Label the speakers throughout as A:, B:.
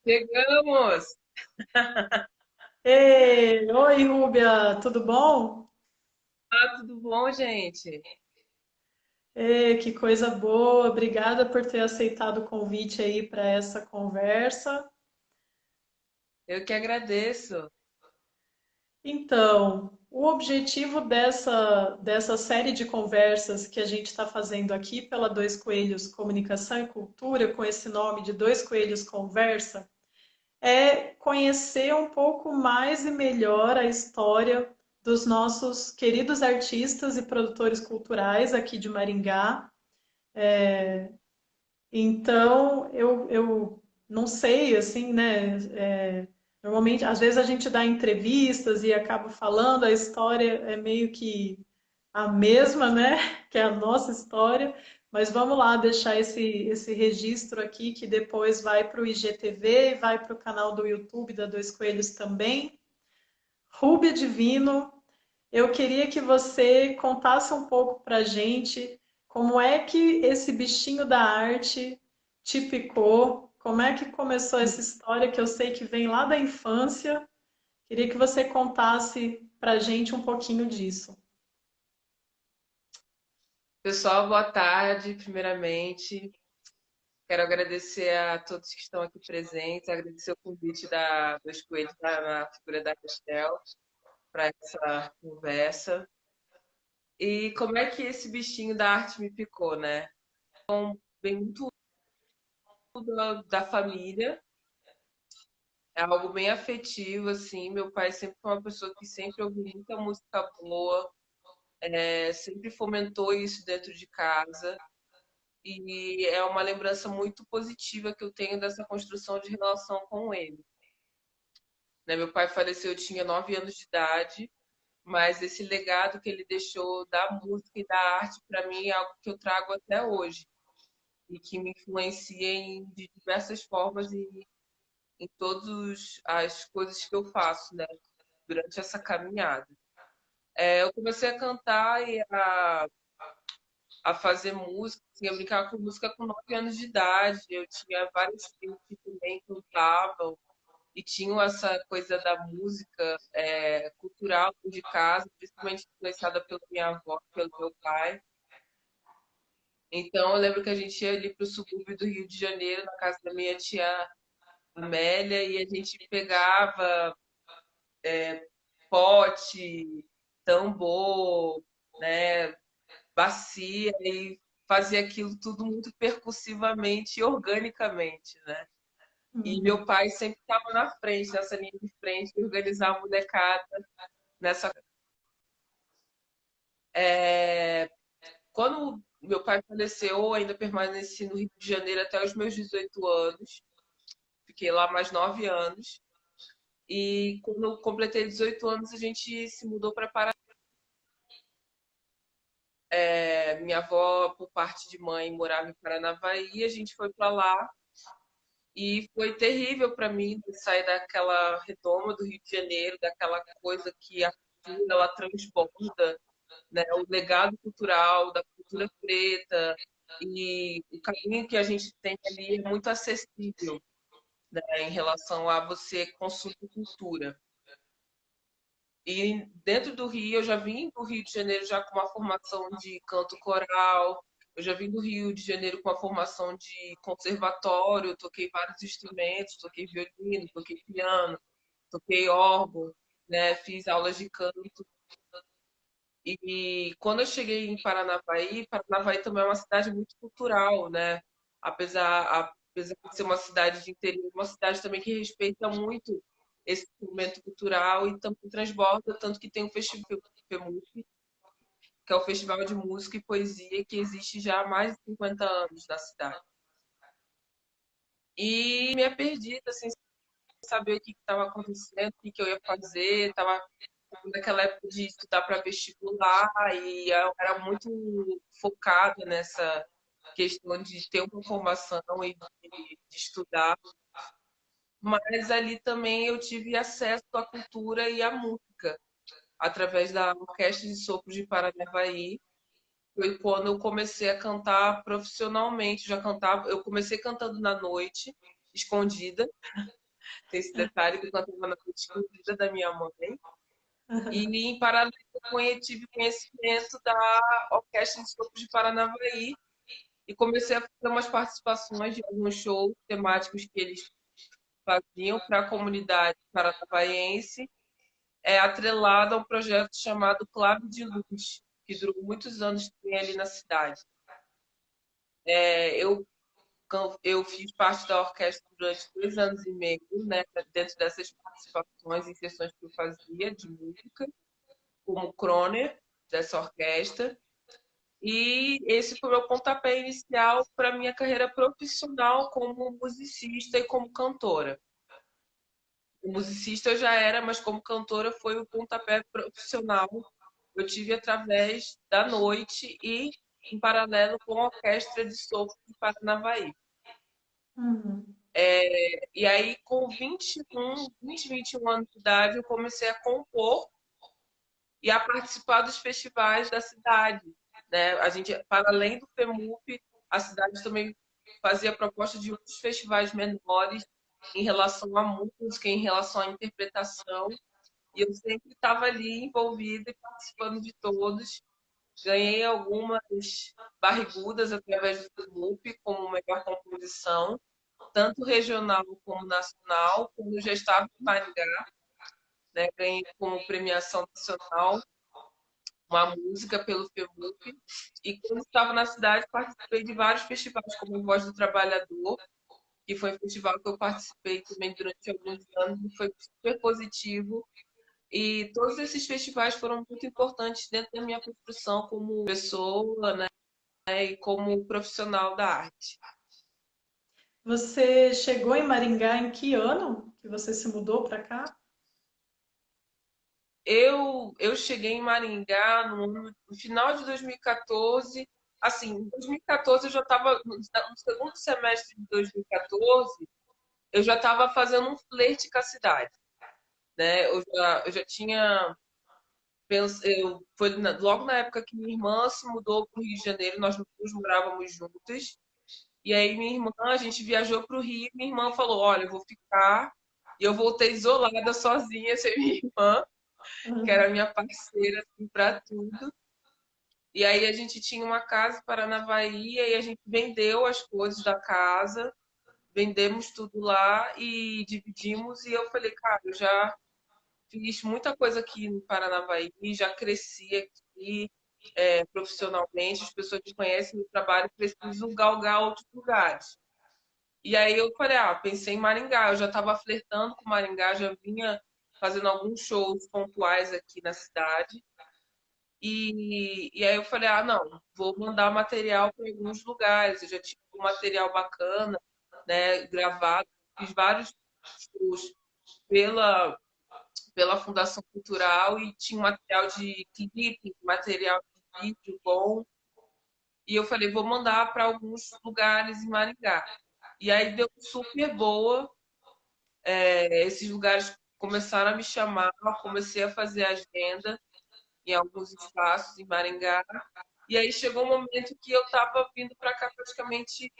A: Chegamos!
B: Ei, oi, Rúbia, tudo bom?
A: Tudo bom, gente?
B: Ei, que coisa boa, obrigada por ter aceitado o convite aí para essa conversa.
A: Eu que agradeço.
B: Então, o objetivo dessa série de conversas que a gente está fazendo aqui pela Dois Coelhos Comunicação e Cultura, com esse nome de Dois Coelhos Conversa, é conhecer um pouco mais e melhor a história dos nossos queridos artistas e produtores culturais aqui de Maringá. Então, eu não sei, assim, né? Normalmente, às vezes a gente dá entrevistas e acaba falando, a história é meio que a mesma, né? Que é a nossa história. Mas vamos lá deixar esse registro aqui, que depois vai para o IGTV e vai para o canal do YouTube da Dois Coelhos também. Rúbia Divino, eu queria que você contasse um pouco para a gente como é que esse bichinho da arte te picou, como é que começou essa história que eu sei que vem lá da infância. Queria que você contasse para a gente um pouquinho disso.
A: Pessoal, boa tarde, primeiramente. Quero agradecer a todos que estão aqui presentes, agradecer o convite da Dois Coelhos, na figura da Castel, para essa conversa. E como é que esse bichinho da arte me picou, né? Vem muito da família, é algo bem afetivo, assim. Meu pai sempre foi uma pessoa que sempre ouviu muita música boa, sempre fomentou isso dentro de casa e é uma lembrança muito positiva que eu tenho dessa construção de relação com ele. Né, meu pai faleceu, eu tinha 9 anos de idade, mas esse legado que ele deixou da música e da arte para mim é algo que eu trago até hoje e que me influencia de diversas formas e em todas as coisas que eu faço, né, durante essa caminhada. Eu comecei a cantar e a fazer música, assim, a brincar com música com 9 anos de idade. Eu tinha vários tios que também cantavam e tinham essa coisa da música cultural de casa, principalmente influenciada pela minha avó, pelo meu pai. Então, eu lembro que a gente ia ali para o subúrbio do Rio de Janeiro, na casa da minha tia Amélia, e a gente pegava pote, tambor, né, bacia e fazia aquilo tudo muito percussivamente e organicamente, né? E meu
B: Uhum.
A: pai sempre estava na frente, nessa linha de frente, de organizar a molecada nessa. É, Quando meu pai faleceu, eu ainda permaneci no Rio de Janeiro até os meus 18 anos. Fiquei lá mais 9 anos. E quando eu completei 18 anos, a gente se mudou para Paraná. Minha avó, por parte de mãe, morava em Paranavaí, a gente foi para lá. E foi terrível para mim sair daquela redoma do Rio de Janeiro, daquela coisa que a cultura ela transborda, né? O legado cultural da cultura preta e o caminho que a gente tem ali é muito acessível, né, em relação a você consumir cultura. E dentro do Rio, eu já vim do Rio de Janeiro já com uma formação de canto coral, eu já vim do Rio de Janeiro com uma formação de conservatório, toquei vários instrumentos, toquei violino, toquei piano, toquei órgão, né, fiz aulas de canto. E quando eu cheguei em Paranavaí, Paranavaí também é uma cidade muito cultural, né? Apesar de ser uma cidade de interior, é uma cidade também que respeita muito esse momento cultural e também transborda, tanto que tem o Festival FEMUC, que é o Festival de Música e Poesia que existe já há mais de 50 anos na cidade. E minha perdida, assim, sem saber o que estava acontecendo, o que eu ia fazer, estava naquela época de estudar para vestibular e eu era muito focada nessa questão de ter uma formação e de estudar, mas ali também eu tive acesso à cultura e à música através da Orquestra de Sopro de Paranavaí. Foi quando eu comecei a cantar profissionalmente, já cantava, eu comecei cantando na noite escondida. Tem esse detalhe que eu cantava na noite escondida da minha mãe. E, em paralelo, eu tive conhecimento da Orquestra de Sopros de Paranavaí e comecei a fazer umas participações de alguns shows temáticos que eles faziam para a comunidade paranavaense, atrelado a um projeto chamado Clave de Luz, que durou muitos anos também ali na cidade. Eu fiz parte da orquestra durante 2 anos e meio, né, dentro dessas participações em sessões que eu fazia de música, como croner dessa orquestra. E esse foi o meu pontapé inicial para a minha carreira profissional como musicista e como cantora. O musicista eu já era, mas como cantora foi o pontapé profissional eu tive através da noite e em paralelo com a Orquestra de Sopro de Paranavaí.
B: Uhum.
A: E aí, com 21 anos de idade, eu comecei a compor e a participar dos festivais da cidade. Né? A gente, para além do FEMUP, a cidade também fazia proposta de outros festivais menores em relação à música, em relação à interpretação. E eu sempre estava ali envolvida e participando de todos. Ganhei algumas barrigudas através do FEMUP como melhor composição, tanto regional como nacional. Quando eu já estava em Maringá, né, ganhei como premiação nacional uma música pelo FEMUP. E quando estava na cidade, participei de vários festivais, como Voz do Trabalhador, que foi um festival que eu participei também durante alguns anos e foi super positivo. E todos esses festivais foram muito importantes dentro da minha construção como pessoa, né, e como profissional da arte.
B: Você chegou em Maringá em que ano que você se mudou para cá?
A: Eu cheguei em Maringá no final de 2014. Assim, em 2014 eu já estava, no segundo semestre de 2014, eu já estava fazendo um flerte com a cidade. Né? Eu já tinha. Foi logo na época que minha irmã se mudou para o Rio de Janeiro, nós duas morávamos juntas. E aí minha irmã, a gente viajou para o Rio, minha irmã falou, olha, eu vou ficar. E eu voltei isolada, sozinha, sem minha irmã, que era minha parceira assim, para tudo. E aí a gente tinha uma casa em Paranavaí, e aí a gente vendeu as coisas da casa, vendemos tudo lá e dividimos. E eu falei, cara, eu já fiz muita coisa aqui no Paranavaí, já cresci aqui profissionalmente, as pessoas que conhecem meu trabalho, preciso galgar outros lugares. E aí eu falei, pensei em Maringá, eu já estava flertando com Maringá, já vinha fazendo alguns shows pontuais aqui na cidade. E aí eu falei, não, vou mandar material para alguns lugares. Eu já tinha um material bacana, né, gravado, fiz vários shows pela Fundação Cultural e tinha um material de clipe, material de vídeo bom. E eu falei, vou mandar para alguns lugares em Maringá. E aí deu super boa. Esses lugares começaram a me chamar, comecei a fazer agenda em alguns espaços em Maringá. E aí chegou um momento que eu estava vindo para cá praticamente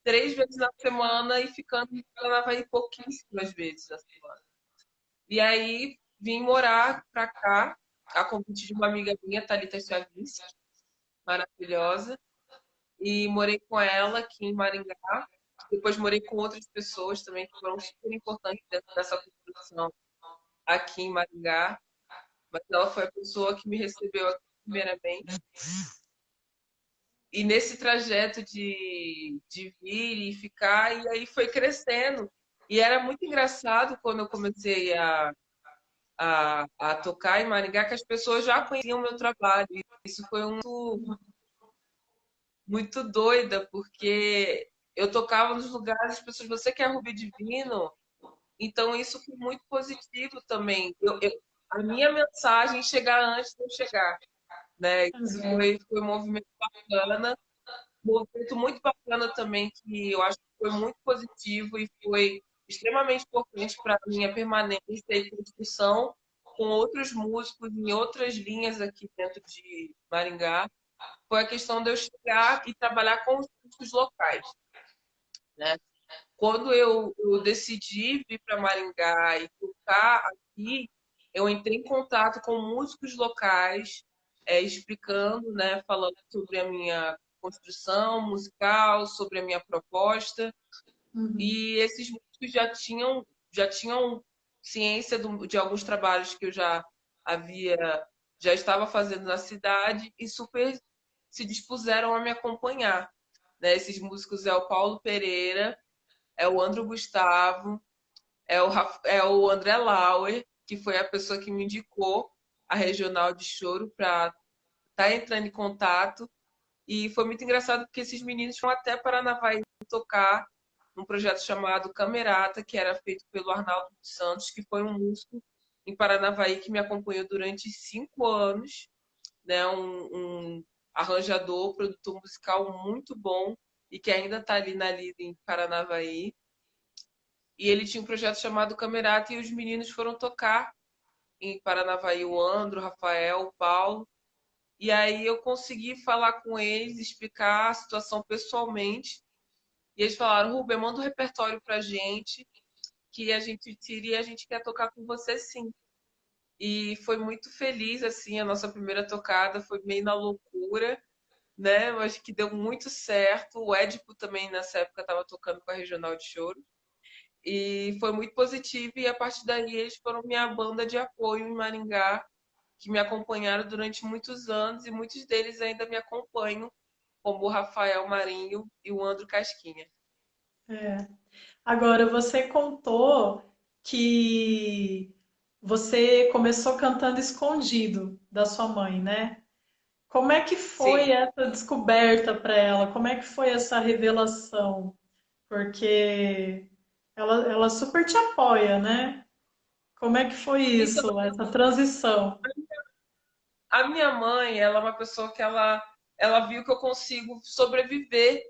A: 3 vezes na semana e ficando em Paranavaí pouquíssimas vezes na semana. E aí vim morar para cá, a convite de uma amiga minha, Thalita Chaves, maravilhosa, e morei com ela aqui em Maringá. Depois morei com outras pessoas também que foram super importantes dentro dessa construção aqui em Maringá. Mas ela foi a pessoa que me recebeu aqui primeiramente. E nesse trajeto de vir e ficar, e aí foi crescendo. E era muito engraçado quando eu comecei a tocar em Maringá, que as pessoas já conheciam o meu trabalho. Isso foi muito doida, porque eu tocava nos lugares, as pessoas, você quer Rubi Divino? Então isso foi muito positivo também. A minha mensagem chegar antes de eu chegar, né? Isso foi um movimento bacana, um movimento muito bacana também, que eu acho que foi muito positivo e foi extremamente importante para a minha permanência e construção com outros músicos em outras linhas aqui dentro de Maringá. Foi a questão de eu chegar e trabalhar com os músicos locais, né? quando eu decidi vir para Maringá e tocar aqui, eu entrei em contato com músicos locais, explicando, né, falando sobre a minha construção musical, sobre a minha proposta.
B: Uhum.
A: E esses músicos já tinham ciência de alguns trabalhos que eu havia, já estava fazendo na cidade e super se dispuseram a me acompanhar. Né? Esses músicos é o Paulo Pereira, é o Andro Gustavo, é o André Lauer, que foi a pessoa que me indicou a Regional de Choro para estar entrando em contato. E foi muito engraçado porque esses meninos foram até Paranavaí tocar num projeto chamado Camerata, que era feito pelo Arnaldo dos Santos, que foi um músico em Paranavaí que me acompanhou durante 5 anos, né? Um arranjador, produtor musical muito bom e que ainda está ali na lida em Paranavaí. E ele tinha um projeto chamado Camerata e os meninos foram tocar em Paranavaí, o Andro, o Rafael, o Paulo. E aí eu consegui falar com eles, explicar a situação pessoalmente. E eles falaram, Rubem, manda um repertório pra gente, que a gente tira e a gente quer tocar com você sim. E foi muito feliz, assim, a nossa primeira tocada foi meio na loucura, né? Mas que deu muito certo. O Édipo também, nessa época, estava tocando com a Regional de Choro. E foi muito positivo, e a partir daí eles foram minha banda de apoio em Maringá, que me acompanharam durante muitos anos, e muitos deles ainda me acompanham, como o Rafael Marinho e o Andro Casquinha.
B: É. Agora, você contou que você começou cantando escondido da sua mãe, né? Como é que foi
A: Sim.
B: essa descoberta para ela? Como é que foi essa revelação? Porque ela super te apoia, né? Como é que foi
A: Então,
B: isso, essa transição?
A: a minha mãe, ela é uma pessoa que ela viu que eu consigo sobreviver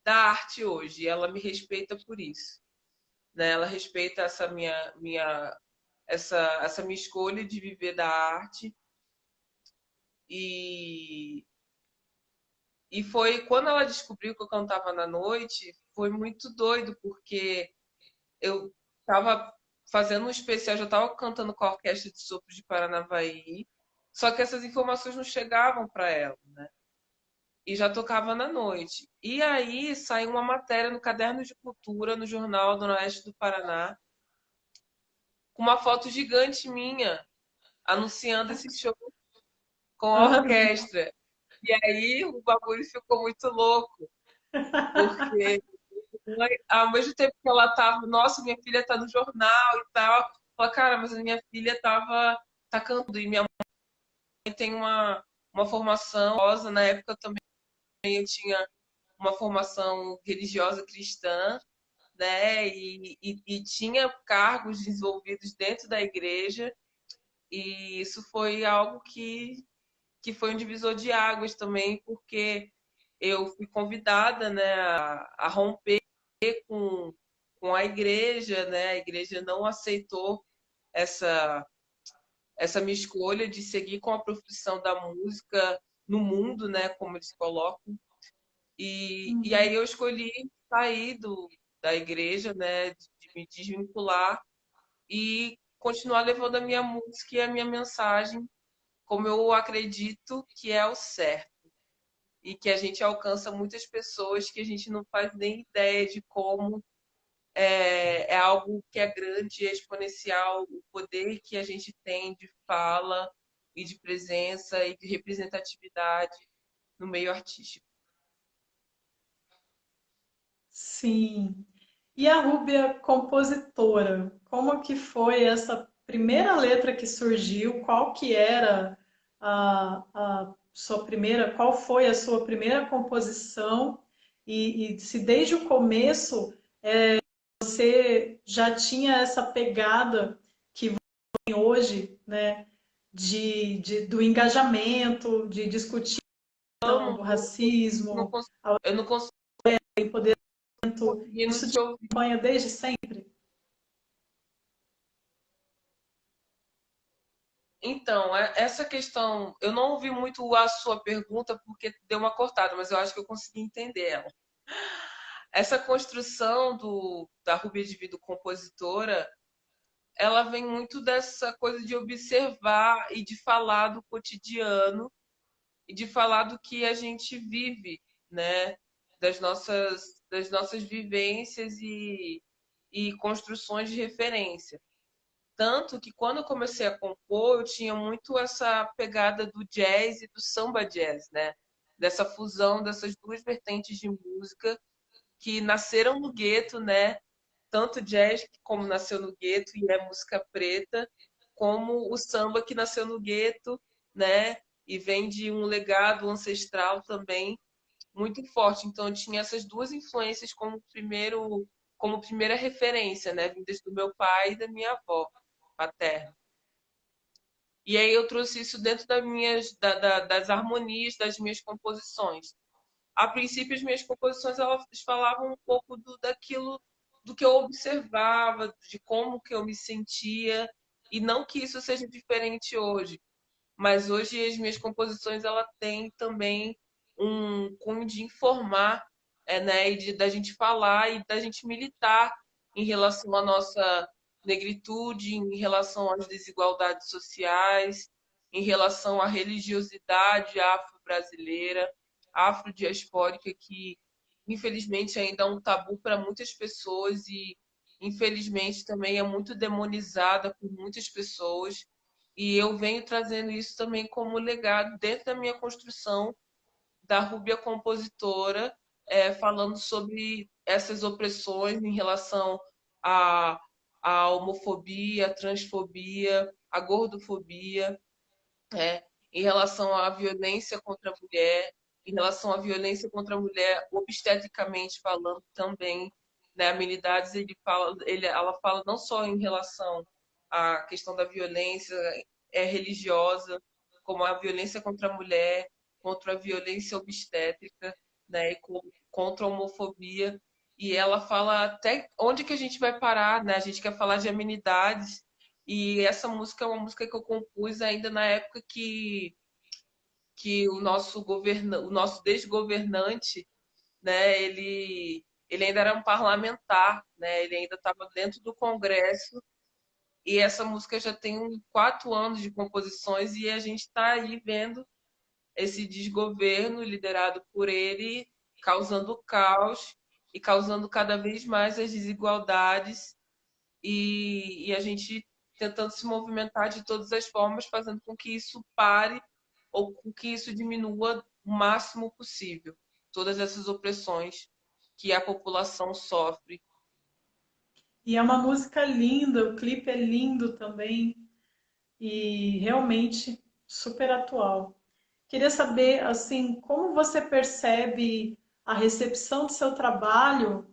A: da arte hoje, e ela me respeita por isso, né? Ela respeita essa minha escolha de viver da arte. E E foi quando ela descobriu que eu cantava na noite, foi muito doido, porque eu estava fazendo um especial, já estava cantando com a Orquestra de Sopro de Paranavaí, só que essas informações não chegavam para ela, né? E já tocava na noite. E aí saiu uma matéria no Caderno de Cultura, no Jornal do Oeste do Paraná, com uma foto gigante minha, anunciando esse show com a orquestra. E aí o bagulho ficou muito louco, porque ao mesmo tempo que ela tava, nossa, minha filha tá no jornal e tal, fala, cara, mas a minha filha tá cantando, e minha mãe tem uma formação religiosa, na época também eu tinha uma formação religiosa cristã, né, e tinha cargos desenvolvidos dentro da igreja, e isso foi algo que foi um divisor de águas também, porque eu fui convidada, né, a romper com, com a igreja, né? A igreja não aceitou essa, essa minha escolha de seguir com a profissão da música no mundo, né? Como eles colocam. E aí
B: Uhum.
A: eu escolhi sair da igreja, né? De me desvincular e continuar levando a minha música e a minha mensagem como eu acredito que é o certo. E que a gente alcança muitas pessoas que a gente não faz nem ideia de como é algo que é grande, é exponencial, o poder que a gente tem de fala e de presença e de representatividade no meio artístico.
B: Sim. E a Rúbia compositora, como que foi essa primeira letra que surgiu? Qual que era a sua primeira, qual foi a sua primeira composição? E se desde o começo você já tinha essa pegada que você tem hoje, né, do engajamento, de discutir a questão
A: Amo,
B: do
A: não
B: racismo,
A: cons- eu não consigo
B: o empoderamento,
A: conseguir não
B: isso te
A: te ouvir.
B: acompanha desde sempre?
A: Então, essa questão, eu não ouvi muito a sua pergunta porque deu uma cortada, mas eu acho que eu consegui entender ela. essa construção da Rubia de Vida compositora, ela vem muito dessa coisa de observar e de falar do cotidiano e de falar do que a gente vive, né? Das nossas vivências e construções de referência. Tanto que quando eu comecei a compor, eu tinha muito essa pegada do jazz e do samba jazz, né? Dessa fusão dessas duas vertentes de música que nasceram no gueto, né? Tanto jazz como nasceu no gueto e é música preta, como o samba que nasceu no gueto, né? E vem de um legado ancestral também muito forte. Então eu tinha essas duas influências como primeira referência, né? Vindas do meu pai e da minha avó paterna. E aí eu trouxe isso dentro das harmonias das minhas composições. A princípio, as minhas composições elas falavam um pouco daquilo do que eu observava, de como que eu me sentia, e não que isso seja diferente hoje, mas hoje as minhas composições ela têm também um cunho de informar, né, e da gente falar e da gente militar em relação à nossa negritude, em relação às desigualdades sociais, em relação à religiosidade afro-brasileira, afrodiaspórica, que infelizmente ainda é um tabu para muitas pessoas e infelizmente também é muito demonizada por muitas pessoas. E eu venho trazendo isso também como legado dentro da minha construção da Rúbia compositora, falando sobre essas opressões em relação à, à homofobia, à transfobia, à gordofobia, em relação à violência contra a mulher, em relação à violência contra a mulher, obstetricamente falando também, né? Amenidades, ela fala não só em relação à questão da violência religiosa, como a violência contra a mulher, contra a violência obstétrica, né? E contra a homofobia. E ela fala até onde que a gente vai parar, né? A gente quer falar de amenidades, e essa música é uma música que eu compus ainda na época que o nosso desgovernante, né, ele ainda era um parlamentar, né, ele ainda estava dentro do Congresso, e essa música já tem 4 anos de composições e a gente está aí vendo esse desgoverno liderado por ele causando caos e causando cada vez mais as desigualdades e a gente tentando se movimentar de todas as formas, fazendo com que isso pare ou com que isso diminua o máximo possível. Todas essas opressões que a população sofre.
B: E é uma música linda, o clipe é lindo também e realmente super atual. Queria saber, assim, como você percebe a recepção do seu trabalho,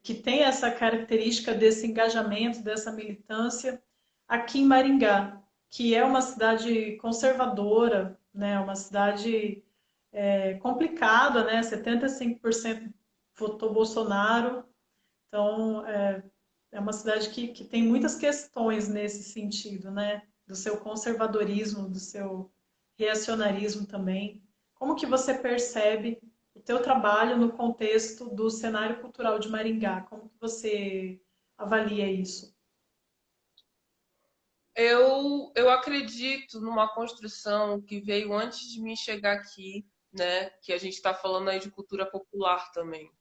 B: que tem essa característica desse engajamento, dessa militância, aqui em Maringá, que é uma cidade conservadora, né, uma cidade complicada, né, 75% votou Bolsonaro, então é uma cidade que tem muitas questões nesse sentido, né, do seu conservadorismo, do seu reacionarismo também. Como que você percebe o teu trabalho no contexto do cenário cultural de Maringá? Como que você avalia isso?
A: Eu acredito numa construção que veio antes de mim chegar aqui, né? Que a gente está falando aí de cultura popular também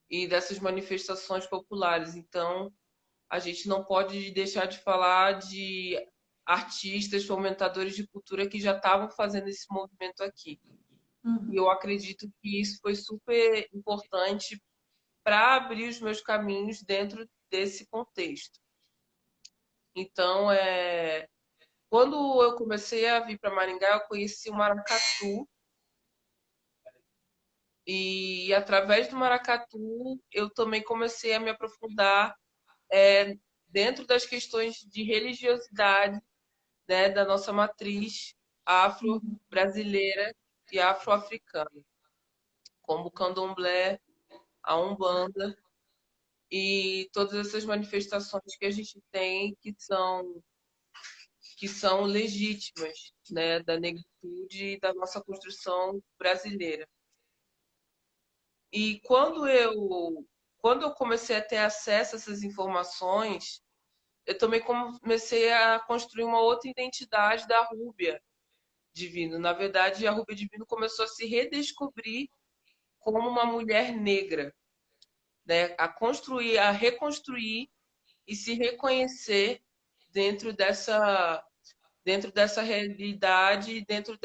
A: e dessas manifestações populares. Então, a gente não pode deixar de falar de artistas, fomentadores de cultura que já estavam fazendo esse movimento aqui. E
B: Uhum.
A: eu acredito que isso foi super importante para abrir os meus caminhos dentro desse contexto. Então, quando eu comecei a vir para Maringá, eu conheci o maracatu e através do maracatu eu também comecei a me aprofundar é, dentro das questões de religiosidade, né, da nossa matriz afro-brasileira e afro-africana, como o candomblé, a umbanda e todas essas manifestações que a gente tem que são legítimas, né, da negritude e da nossa construção brasileira. E quando eu comecei a ter acesso a essas informações, eu também comecei a construir uma outra identidade da Rúbia Divino. Na verdade, a Rúbia Divino começou a se redescobrir como uma mulher negra, né? A construir, a reconstruir e se reconhecer dentro dessa realidade, dentro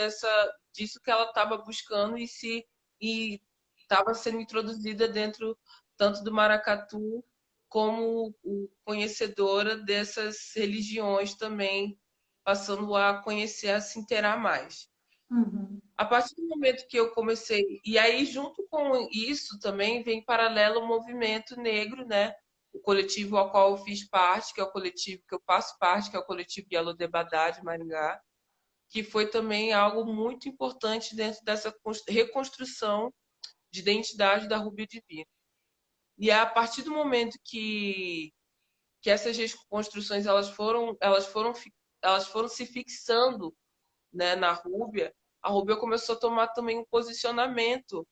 A: disso que ela estava buscando e estava sendo introduzida dentro tanto do maracatu como conhecedora dessas religiões também, passando a conhecer, a se inteirar mais.
B: Uhum.
A: A partir do momento que eu comecei, e aí junto com isso também vem paralelo o movimento negro, né? O coletivo ao qual eu fiz parte, que é o coletivo que eu faço parte, que é o coletivo Yalodebadá de Maringá, que foi também algo muito importante dentro dessa reconstrução de identidade da Rubia Divina. E é a partir do momento que essas reconstruções elas foram se fixando, né, na Rúbia, a Rúbia começou a tomar também um posicionamento,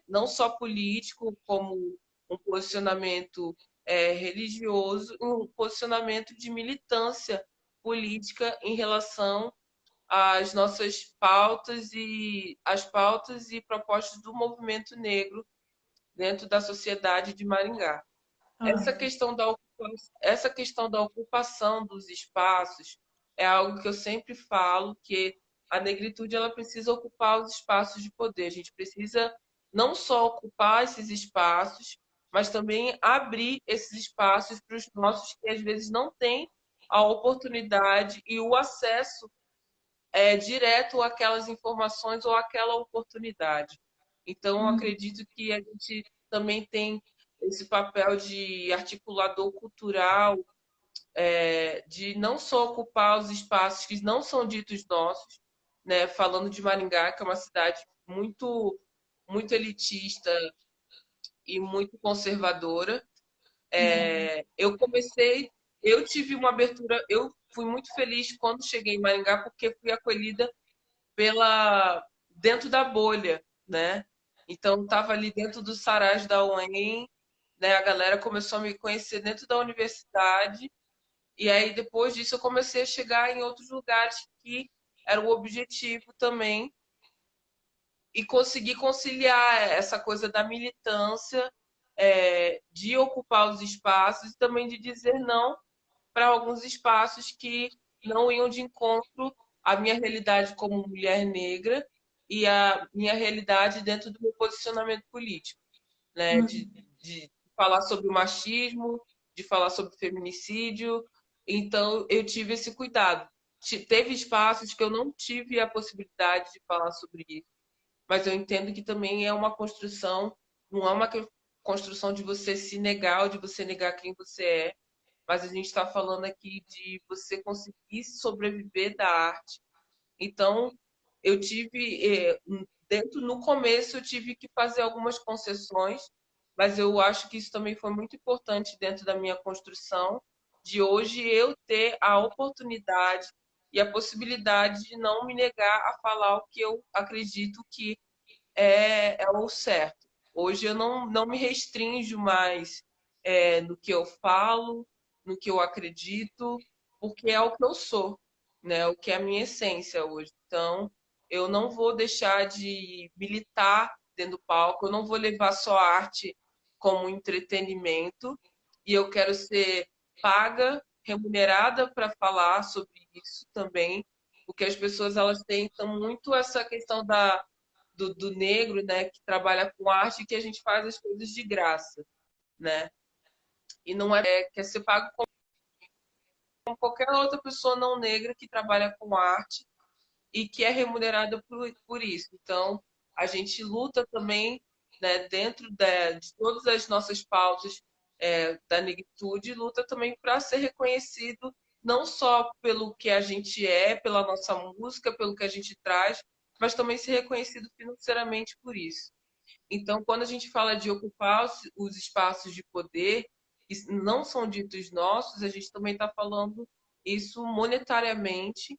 A: não só político, como um posicionamento religioso, um posicionamento de militância política em relação às nossas pautas e as pautas e propostas do movimento negro dentro da sociedade de Maringá.
B: Ah,
A: Essa questão da ocupação dos espaços é algo que eu sempre falo, que a negritude ela precisa ocupar os espaços de poder. A gente precisa não só ocupar esses espaços, mas também abrir esses espaços para os nossos que às vezes não têm a oportunidade e o acesso direto àquelas informações ou àquela oportunidade. Então, eu
B: uhum.
A: acredito que a gente também tem esse papel de articulador cultural, de não só ocupar os espaços que não são ditos nossos, né? Falando de Maringá, que é uma cidade muito elitista e muito conservadora.
B: Uhum.
A: Eu tive uma abertura, eu fui muito feliz quando cheguei em Maringá, porque fui acolhida pela dentro da bolha, né? Então estava ali dentro do Sarás da UEM, né? A galera começou a me conhecer dentro da universidade e aí depois disso eu comecei a chegar em outros lugares que era o objetivo também e conseguir conciliar essa coisa da militância, de ocupar os espaços e também de dizer não para alguns espaços que não iam de encontro à minha realidade como mulher negra e à minha realidade dentro do meu posicionamento político, né?
B: Uhum.
A: De falar sobre o machismo, de falar sobre o feminicídio. Então, eu tive esse cuidado. Teve espaços que eu não tive a possibilidade de falar sobre isso, mas eu entendo que também é uma construção, não é uma construção de você se negar ou de você negar quem você é, mas a gente está falando aqui de você conseguir sobreviver da arte. Então, eu tive, no começo, eu tive que fazer algumas concessões, mas eu acho que isso também foi muito importante dentro da minha construção, de hoje eu ter a oportunidade e a possibilidade de não me negar a falar o que eu acredito que é o certo. Hoje eu não me restringo mais no que eu falo, no que eu acredito, porque é o que eu sou, né? O que é a minha essência hoje. Então, eu não vou deixar de militar dentro do palco, eu não vou levar só a arte como entretenimento, e eu quero ser paga, remunerada para falar sobre isso também, porque as pessoas elas têm então, muito essa questão do negro, né, que trabalha com arte, que a gente faz as coisas de graça, né? E não quer ser pago como qualquer outra pessoa não negra que trabalha com arte e que é remunerada por isso. Então, a gente luta também, né, dentro de todas as nossas pautas da negritude, luta também para ser reconhecido não só pelo que a gente é, pela nossa música, pelo que a gente traz, mas também ser reconhecido financeiramente por isso. Então, quando a gente fala de ocupar os espaços de poder que não são ditos nossos, a gente também está falando isso monetariamente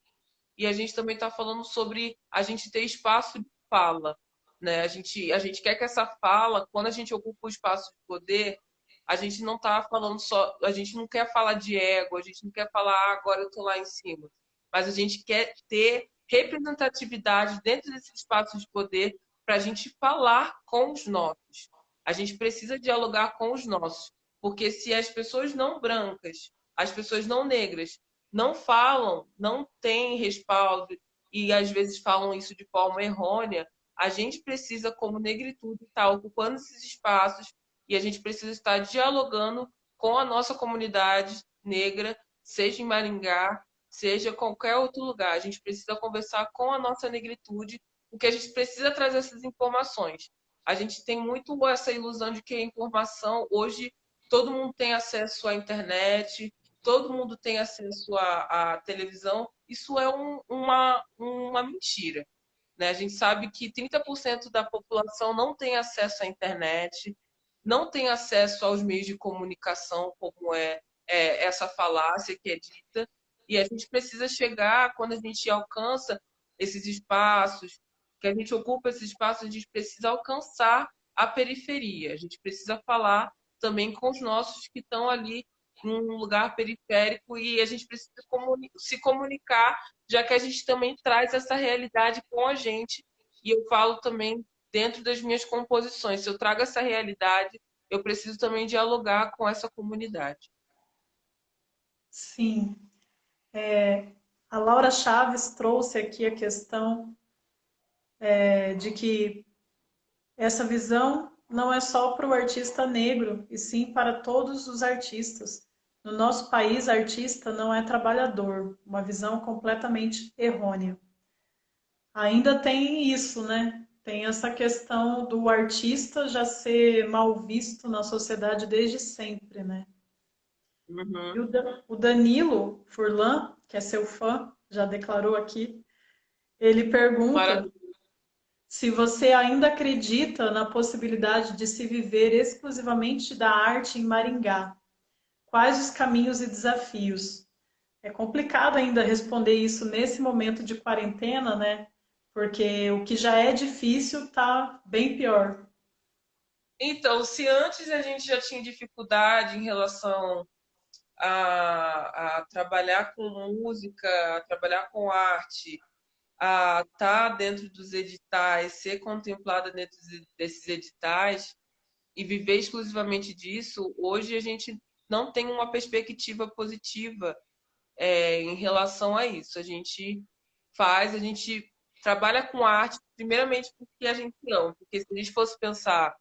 A: e a gente também está falando sobre a gente ter espaço de fala, né? A gente quer que essa fala, quando a gente ocupa o espaço de poder, a gente não está falando só, a gente não quer falar de ego, a gente não quer falar, ah, agora eu estou lá em cima, mas a gente quer ter representatividade dentro desse espaço de poder para a gente falar com os nossos. A gente precisa dialogar com os nossos, porque se as pessoas não brancas, as pessoas não negras, não falam, não têm respaldo e às vezes falam isso de forma errônea, a gente precisa, como negritude, estar ocupando esses espaços e a gente precisa estar dialogando com a nossa comunidade negra, seja em Maringá, seja qualquer outro lugar. A gente precisa conversar com a nossa negritude, porque a gente precisa trazer essas informações. A gente tem muito essa ilusão de que a informação, hoje, todo mundo tem acesso à internet, todo mundo tem acesso à televisão. Isso é uma mentira. Né? A gente sabe que 30% da população não tem acesso à internet, não tem acesso aos meios de comunicação, como é essa falácia que é dita, e a gente precisa chegar, quando a gente alcança esses espaços, que a gente ocupa esses espaços, a gente precisa alcançar a periferia, a gente precisa falar também com os nossos que estão ali em um lugar periférico e a gente precisa se comunicar, já que a gente também traz essa realidade com a gente. E eu falo também dentro das minhas composições, se eu trago essa realidade, eu preciso também dialogar com essa comunidade.
B: Sim. A Laura Chaves trouxe aqui a questão de que essa visão não é só para o artista negro, e sim para todos os artistas. No nosso país, artista não é trabalhador, uma visão completamente errônea. Ainda tem isso, né? Tem essa questão do artista já ser mal visto na sociedade desde sempre, né? E
A: Uhum.
B: o Danilo Furlan, que é seu fã, já declarou aqui, ele pergunta
A: Maravilhoso.
B: se você ainda acredita na possibilidade de se viver exclusivamente da arte em Maringá. Quais os caminhos e desafios? É complicado ainda responder isso nesse momento de quarentena, né? Porque o que já é difícil tá bem pior.
A: Então, se antes a gente já tinha dificuldade em relação a trabalhar com música, a trabalhar com arte, a estar dentro dos editais, ser contemplada dentro desses editais e viver exclusivamente disso, hoje a gente não tem uma perspectiva positiva em relação a isso. A gente trabalha com arte primeiramente porque a gente ama, porque se a gente fosse pensar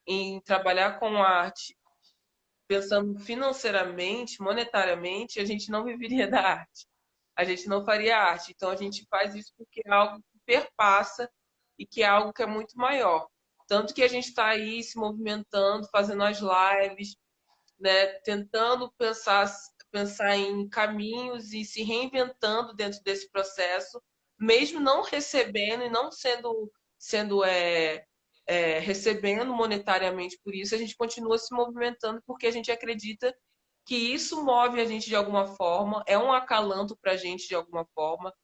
A: em trabalhar com arte pensando financeiramente, monetariamente, a gente não viveria da arte. A gente não faria arte. Então a gente faz isso porque é algo que perpassa e que é algo que é muito maior. Tanto que a gente está aí se movimentando, fazendo as lives, né, tentando pensar em caminhos e se reinventando dentro desse processo, mesmo não recebendo e não sendo recebendo monetariamente por isso, a gente continua se movimentando porque a gente acredita que isso move a gente de alguma forma, é um acalanto para a gente de alguma forma,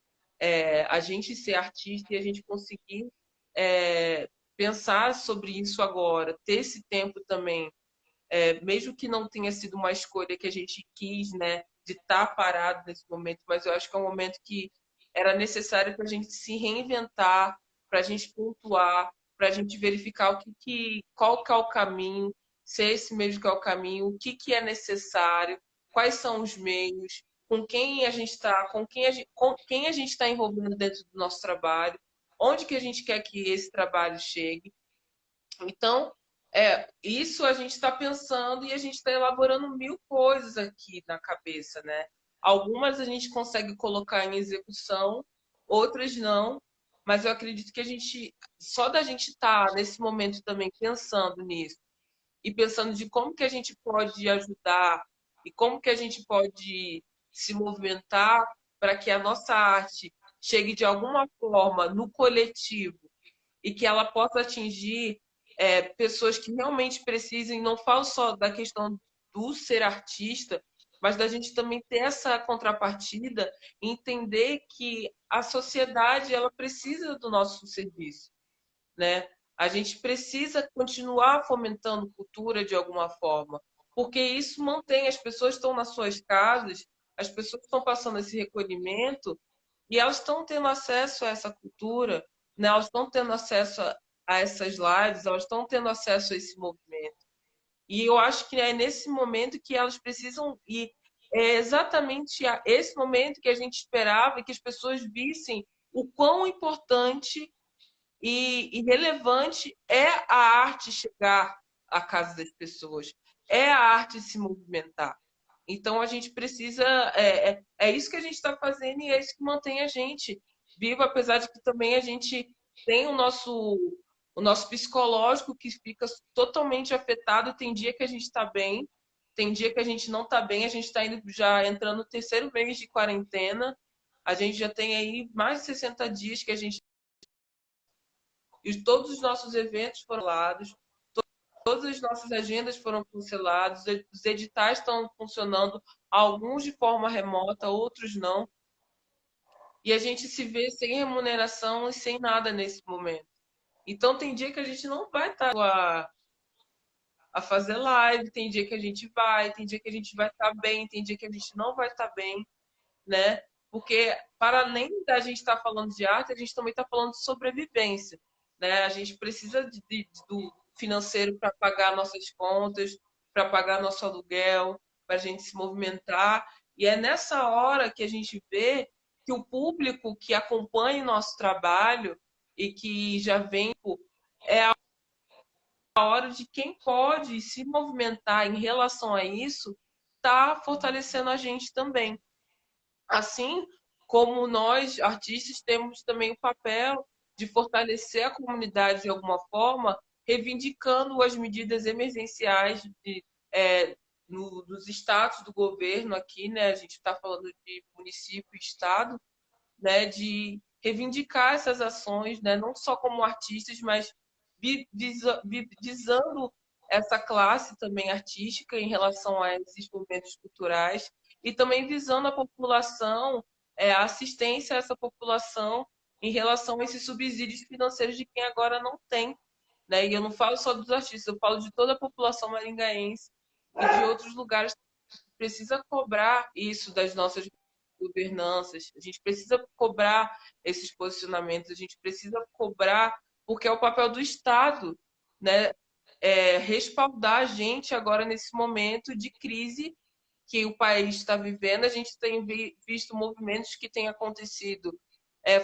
A: a gente ser artista e a gente conseguir pensar sobre isso agora, ter esse tempo também mesmo que não tenha sido uma escolha que a gente quis, né, de estar parado nesse momento, mas eu acho que é um momento que era necessário para a gente se reinventar, para a gente pontuar, para a gente verificar qual que é o caminho, se é esse mesmo que é o caminho, o que é necessário, quais são os meios, com quem a gente está, com quem a gente está envolvendo dentro do nosso trabalho, onde que a gente quer que esse trabalho chegue. Então, isso a gente está pensando e a gente está elaborando mil coisas aqui na cabeça, né? Algumas a gente consegue colocar em execução, outras não, mas eu acredito que só da gente estar nesse momento também pensando nisso e pensando de como que a gente pode ajudar e como que a gente pode se movimentar para que a nossa arte chegue de alguma forma no coletivo e que ela possa atingir pessoas que realmente precisem, não falo só da questão do ser artista, mas da gente também ter essa contrapartida e entender que a sociedade ela precisa do nosso serviço. né? A gente precisa continuar fomentando cultura de alguma forma, porque isso mantém, as pessoas estão nas suas casas, as pessoas estão passando esse recolhimento e elas estão tendo acesso a essa cultura, né? Elas estão tendo acesso a essas lives, elas estão tendo acesso a esse movimento. E eu acho que é nesse momento que elas precisam ir. É exatamente esse momento que a gente esperava que as pessoas vissem o quão importante e relevante é a arte chegar à casa das pessoas, é a arte se movimentar. Então a gente precisa, é isso que a gente está fazendo e é isso que mantém a gente vivo, apesar de que também a gente tem o nosso psicológico que fica totalmente afetado. Tem dia que a gente está bem, tem dia que a gente não está bem, a gente está indo já entrando no terceiro mês de quarentena, a gente já tem aí mais de 60 dias que a gente e todos os nossos eventos foram cancelados, todas as nossas agendas foram canceladas, os editais estão funcionando, alguns de forma remota, outros não. E a gente se vê sem remuneração e sem nada nesse momento. Então tem dia que a gente não vai estar a fazer live, tem dia que a gente vai, tem dia que a gente vai estar bem, tem dia que a gente não vai estar bem, né? Porque para além da gente estar falando de arte, a gente também está falando de sobrevivência, né? A gente precisa do financeiro para pagar nossas contas, para pagar nosso aluguel, para a gente se movimentar. E é nessa hora que a gente vê que o público que acompanha o nosso trabalho e que já vem, é a hora de quem pode se movimentar em relação a isso, está fortalecendo a gente também. Assim como nós, artistas, temos também o papel de fortalecer a comunidade de alguma forma, reivindicando as medidas emergenciais dos estados do governo aqui, né? A gente está falando de município e estado, né? De reivindicar essas ações, né? Não só como artistas, mas visando essa classe também artística em relação a esses movimentos culturais e também visando a população, a assistência a essa população em relação a esses subsídios financeiros de quem agora não tem, né? E eu não falo só dos artistas, eu falo de toda a população maringaense e de outros lugares que precisa cobrar isso das nossas governanças, a gente precisa cobrar esses posicionamentos, a gente precisa cobrar, porque é o papel do Estado, né? Respaldar a gente agora nesse momento de crise que o país está vivendo. A gente tem visto movimentos que têm acontecido,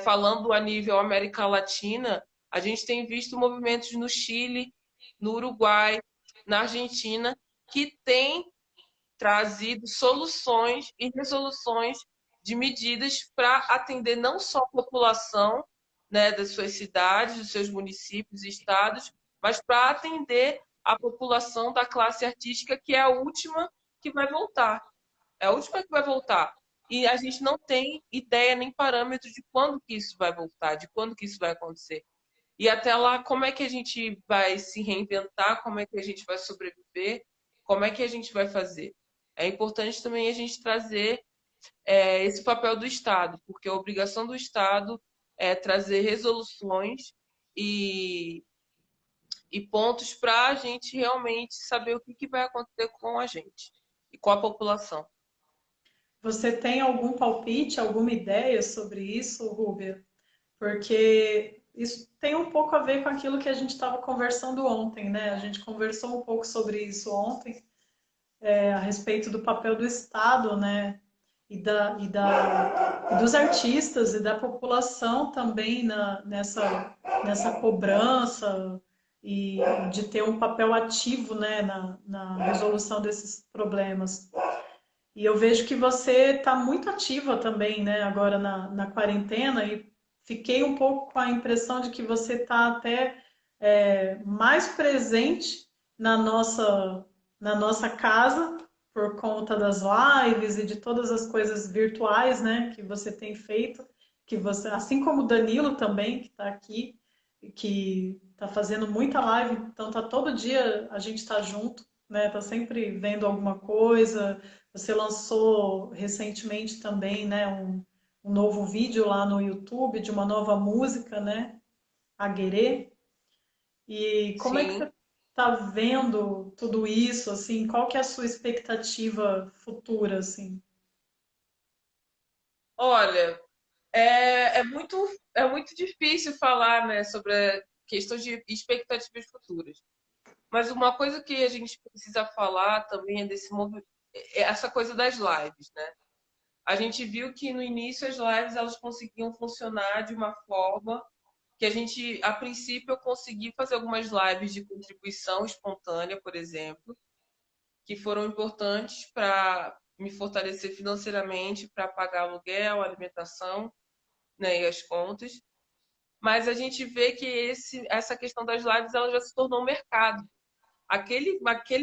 A: falando a nível América Latina, a gente tem visto movimentos no Chile, no Uruguai, na Argentina, que têm trazido soluções e resoluções de medidas para atender não só a população, né, das suas cidades, dos seus municípios e estados, mas para atender a população da classe artística, que é a última que vai voltar. É a última que vai voltar. E a gente não tem ideia nem parâmetro de quando que isso vai voltar, de quando que isso vai acontecer. E até lá, como é que a gente vai se reinventar, como é que a gente vai sobreviver, como é que a gente vai fazer. É importante também a gente trazer esse papel do Estado, porque a obrigação do Estado é trazer resoluções e, e pontos para a gente realmente saber o que vai acontecer com a gente e com a população.
B: Você tem algum palpite, alguma ideia sobre isso, Rúbia? Porque isso tem um pouco a ver com aquilo que a gente estava conversando ontem, né? A gente conversou um pouco sobre isso ontem, a respeito do papel do Estado, né? E dos artistas e da população também nessa cobrança e de ter um papel ativo, né, na resolução desses problemas. E eu vejo que você está muito ativa também, né, agora na quarentena, e fiquei um pouco com a impressão de que você está até mais presente na nossa casa, por conta das lives e de todas as coisas virtuais, né, que você tem feito, que você, assim como o Danilo também, que está aqui, que está fazendo muita live, então tá todo dia a gente está junto, né, tá sempre vendo alguma coisa. Você lançou recentemente também, né, um novo vídeo lá no YouTube de uma nova música, né, Aguerê. E como é que
A: Sim.
B: você está vendo tudo isso, assim? Qual que é a sua expectativa futura, assim?
A: Olha, é muito difícil falar, né, sobre a questão de expectativas futuras. Mas uma coisa que a gente precisa falar também é desse movimento, essa coisa das lives, né? A gente viu que no início as lives elas conseguiam funcionar de uma forma que a gente, a princípio, eu consegui fazer algumas lives de contribuição espontânea, por exemplo, que foram importantes para me fortalecer financeiramente, para pagar aluguel, alimentação, né, e as contas. Mas a gente vê que essa questão das lives ela já se tornou um mercado. Aquele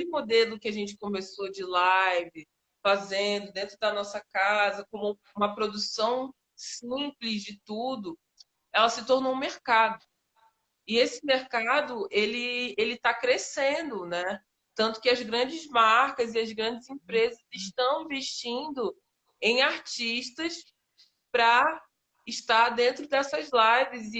A: modelo que a gente começou de live, fazendo dentro da nossa casa, como uma produção simples de tudo, ela se tornou um mercado. E esse mercado, ele está crescendo, né? Tanto que as grandes marcas e as grandes empresas estão investindo em artistas para estar dentro dessas lives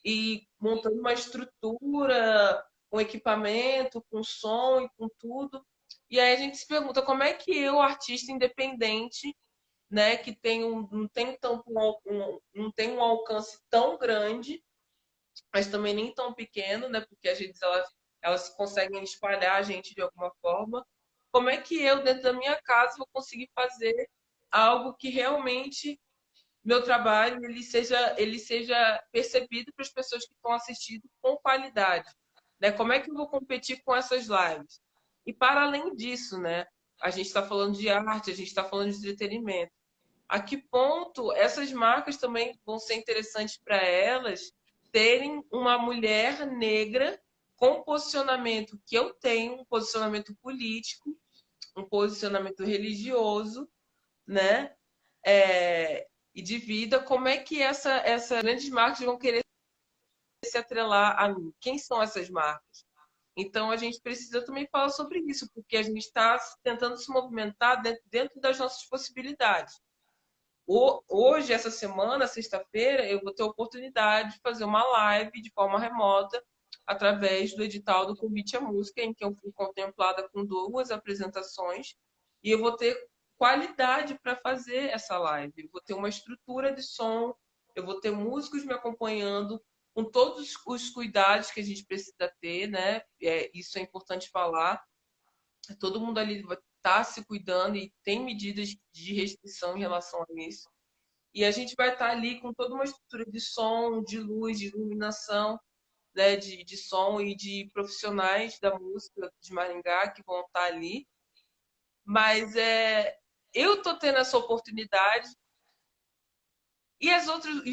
A: e montando uma estrutura, com equipamento, com som e com tudo. E aí a gente se pergunta como é que eu, artista independente, né, que não tem não tem um alcance tão grande, mas também nem tão pequeno, né, porque as redes elas conseguem espalhar a gente de alguma forma. Como é que eu, dentro da minha casa, vou conseguir fazer algo que realmente meu trabalho ele seja percebido para as pessoas que estão assistindo com qualidade, né? Como é que eu vou competir com essas lives? E para além disso, né? A gente está falando de arte, a gente está falando de entretenimento. A que ponto essas marcas também vão ser interessantes para elas terem uma mulher negra com posicionamento que eu tenho, um posicionamento político, um posicionamento religioso, né? E de vida, como é que essas grandes marcas vão querer se atrelar a mim? Quem são essas marcas? Então a gente precisa também falar sobre isso, porque a gente está tentando se movimentar dentro das nossas possibilidades. Hoje, essa semana, sexta-feira, eu vou ter a oportunidade de fazer uma live de forma remota através do edital do Convite à Música, em que eu fui contemplada com duas apresentações e eu vou ter qualidade para fazer essa live. Eu vou ter uma estrutura de som, eu vou ter músicos me acompanhando com todos os cuidados que a gente precisa ter, né? Isso é importante falar. Todo mundo ali vai estar se cuidando e tem medidas de restrição em relação a isso. E a gente vai estar ali com toda uma estrutura de som, de luz, de iluminação, né, de som e de profissionais da música de Maringá que vão estar ali. Mas eu estou tendo essa oportunidade e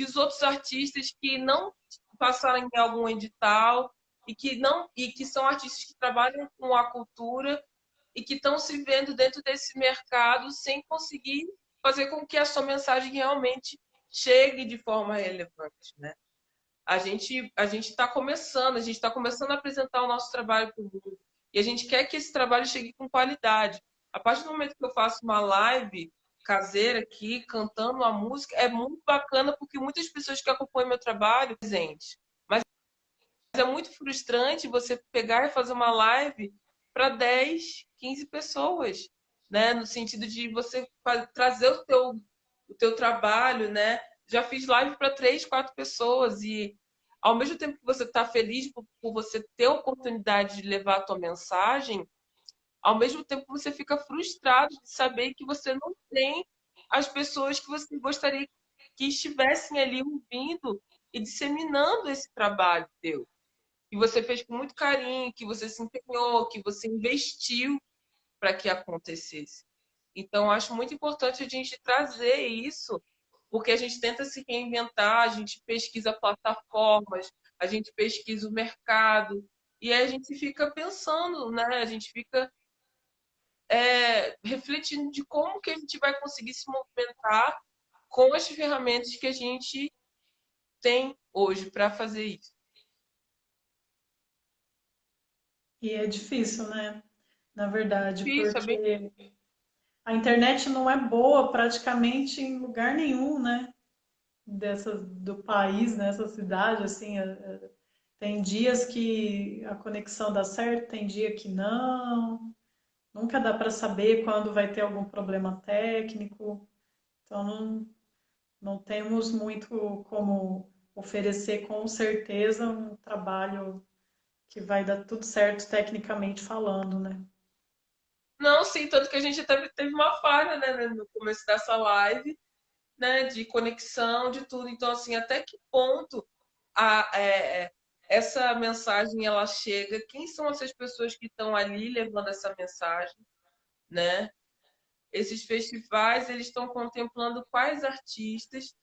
A: os outros artistas que não passaram em algum edital e que são artistas que trabalham com a cultura e que estão se vendo dentro desse mercado sem conseguir fazer com que a sua mensagem realmente chegue de forma relevante, né? A gente a gente está começando a apresentar o nosso trabalho para o mundo e a gente quer que esse trabalho chegue com qualidade. A partir do momento que eu faço uma live caseira aqui cantando uma música é muito bacana porque muitas pessoas que acompanham meu trabalho presentes. Mas é muito frustrante você pegar e fazer uma live para 10, 15 pessoas, né? No sentido de você trazer o teu trabalho, né? Já fiz live para 3, 4 pessoas e ao mesmo tempo que você está feliz por você ter a oportunidade de levar a tua mensagem, ao mesmo tempo você fica frustrado de saber que você não tem as pessoas que você gostaria que estivessem ali ouvindo e disseminando esse trabalho teu que você fez com muito carinho, que você se empenhou, que você investiu para que acontecesse. Então, acho muito importante a gente trazer isso, porque a gente tenta se reinventar, a gente pesquisa plataformas, a gente pesquisa o mercado, e aí a gente fica pensando, né? A gente fica refletindo de como que a gente vai conseguir se movimentar com as ferramentas que a gente tem hoje para fazer isso.
B: E é difícil, né? Na verdade,
A: Difícil, é bem
B: porque a internet não é boa praticamente em lugar nenhum, né? Do país, nessa cidade, assim. Tem dias que a conexão dá certo, tem dia que não. Nunca dá para saber quando vai ter algum problema técnico. Então, não temos muito como oferecer com certeza um trabalho que vai dar tudo certo tecnicamente falando, né?
A: Não, sim, tanto que a gente até teve uma falha, né, no começo dessa live, né, de conexão, de tudo. Então, assim, até que ponto essa mensagem ela chega? Quem são essas pessoas que estão ali levando essa mensagem, né? Esses festivais, eles estão contemplando quais artistas?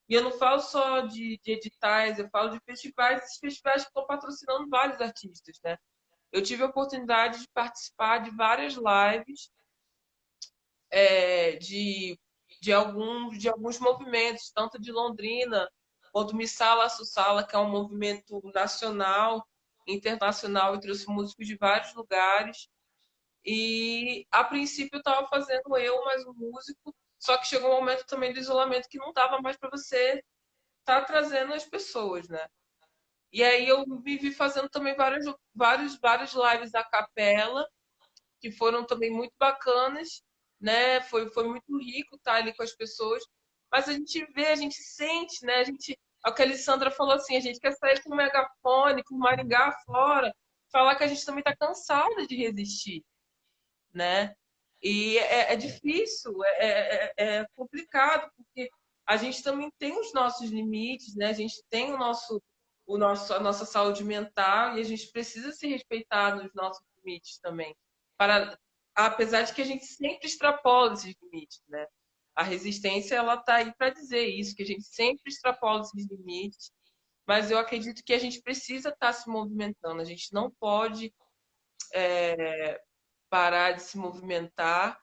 A: E eu não falo só de editais, eu falo de festivais, esses festivais que estão patrocinando vários artistas, né? Eu tive a oportunidade de participar de várias lives é, de, de alguns movimentos, tanto de Londrina quanto Missala Sussala, que é um movimento nacional, internacional, e trouxe músicos de vários lugares. E a princípio eu estava fazendo eu mais um músico, só que chegou um momento também do isolamento que não dava mais para você estar trazendo as pessoas, né? E aí eu me vi fazendo também vários lives a capela, que foram também muito bacanas, né? Foi muito rico estar ali com as pessoas, mas a gente vê, a gente sente, né? A que a Alessandra falou assim, a gente quer sair com o megafone, com o Maringá fora, falar que a gente também está cansada de resistir, né? E é difícil, é complicado, porque a gente também tem os nossos limites, né? A gente tem a nossa saúde mental e a gente precisa se respeitar nos nossos limites também. Para, apesar de que a gente sempre extrapola esses limites, né? A resistência ela está aí para dizer isso, que a gente sempre extrapola esses limites, mas eu acredito que a gente precisa estar se movimentando, a gente não pode parar de se movimentar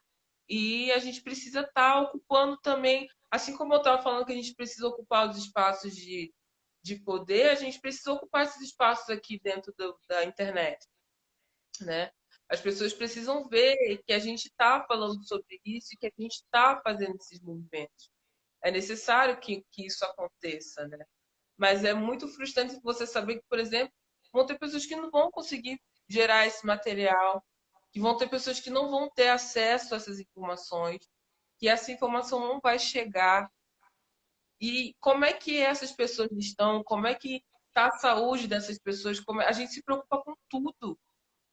A: e a gente precisa estar ocupando também, assim como eu estava falando que a gente precisa ocupar os espaços de poder, a gente precisa ocupar esses espaços aqui dentro da internet, né? As pessoas precisam ver que a gente está falando sobre isso e que a gente está fazendo esses movimentos. É necessário que isso aconteça, né? Mas é muito frustrante você saber que, por exemplo, vão ter pessoas que não vão conseguir gerar esse material, que vão ter pessoas que não vão ter acesso a essas informações, que essa informação não vai chegar. E como é que essas pessoas estão? Como é que está a saúde dessas pessoas? A gente se preocupa com tudo,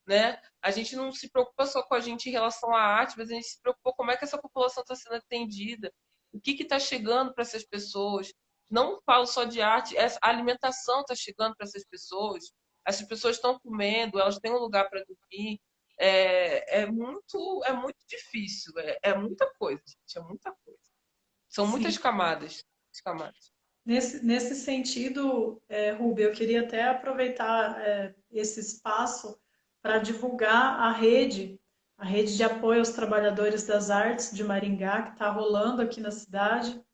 A: né? A gente não se preocupa só com a gente em relação à arte, mas a gente se preocupa como é que essa população está sendo atendida, o que está chegando para essas pessoas. Não falo só de arte, a alimentação está chegando para essas pessoas estão comendo, elas têm um lugar para dormir. É muito difícil, é muita coisa, gente, é muita coisa. São
B: Sim.
A: muitas camadas, muitas camadas.
B: Nesse sentido, Rubem, eu queria até aproveitar esse espaço para divulgar a rede de apoio aos trabalhadores das artes de Maringá, que está rolando aqui na cidade,